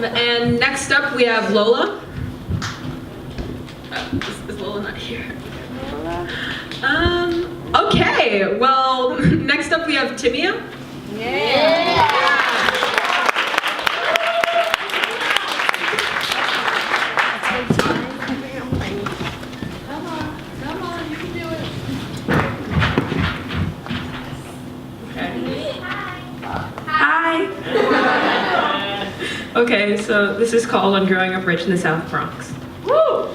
And next up we have Lola. Is Lola not here? Okay, well, next up we have Timia. Come on, you can do it. Hi. Okay, so this is called On Growing Up Rich in the South Bronx. Woo!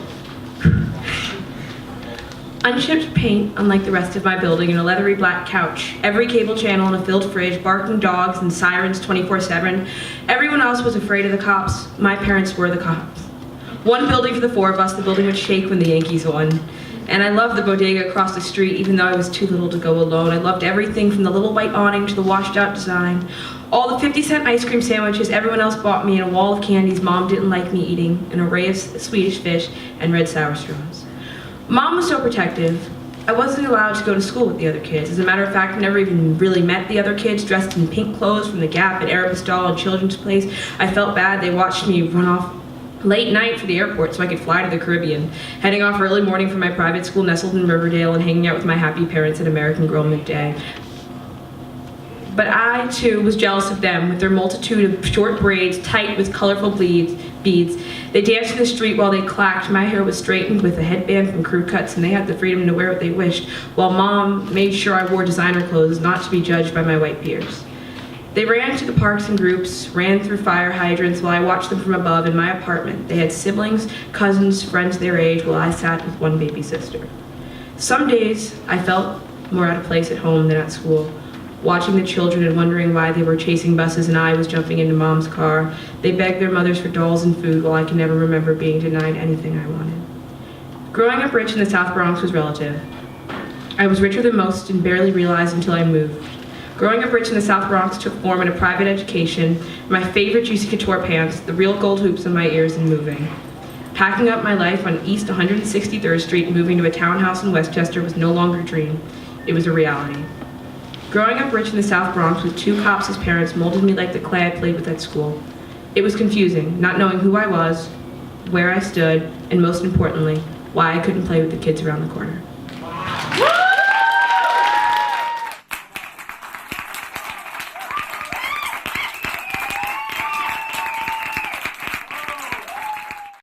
Unchipped paint, unlike the rest of my building, and a leathery black couch. Every cable channel and a filled fridge, barking dogs and sirens 24/7. Everyone else was afraid of the cops. My parents were the cops. One building for the four of us, the building would shake when the Yankees won. And I loved the bodega across the street, even though I was too little to go alone. I loved everything from the little white awning to the washed out design. All the 50-cent ice cream sandwiches everyone else bought me, and a wall of candies Mom didn't like me eating, an array of Swedish fish, and red sour straws. Mom was so protective. I wasn't allowed to go to school with the other kids. As a matter of fact, I never even really met the other kids dressed in pink clothes from the Gap and Aeropostale and Children's Place. I felt bad. They watched me run off late night for the airport so I could fly to the Caribbean, heading off early morning from my private school nestled in Riverdale and hanging out with my happy parents at American Girl midday. But I, too, was jealous of them, with their multitude of short braids, tight with colorful beads. They danced in the street while they clacked. My hair was straightened with a headband from Crew Cuts, and they had the freedom to wear what they wished, while Mom made sure I wore designer clothes, not to be judged by my white peers. They ran to the parks in groups, ran through fire hydrants while I watched them from above in my apartment. They had siblings, cousins, friends their age, while I sat with one baby sister. Some days, I felt more out of place at home than at school. Watching the children and wondering why they were chasing buses and I was jumping into Mom's car. They begged their mothers for dolls and food while I can never remember being denied anything I wanted. Growing up rich in the South Bronx was relative. I was richer than most and barely realized until I moved. Growing up rich in the South Bronx took form in a private education, my favorite Juicy Couture pants, the real gold hoops in my ears, and moving. Packing up my life on East 163rd Street and moving to a townhouse in Westchester was no longer a dream. It was a reality. Growing up rich in the South Bronx with two cops as parents molded me like the clay I played with at school. It was confusing, not knowing who I was, where I stood, and most importantly, why I couldn't play with the kids around the corner.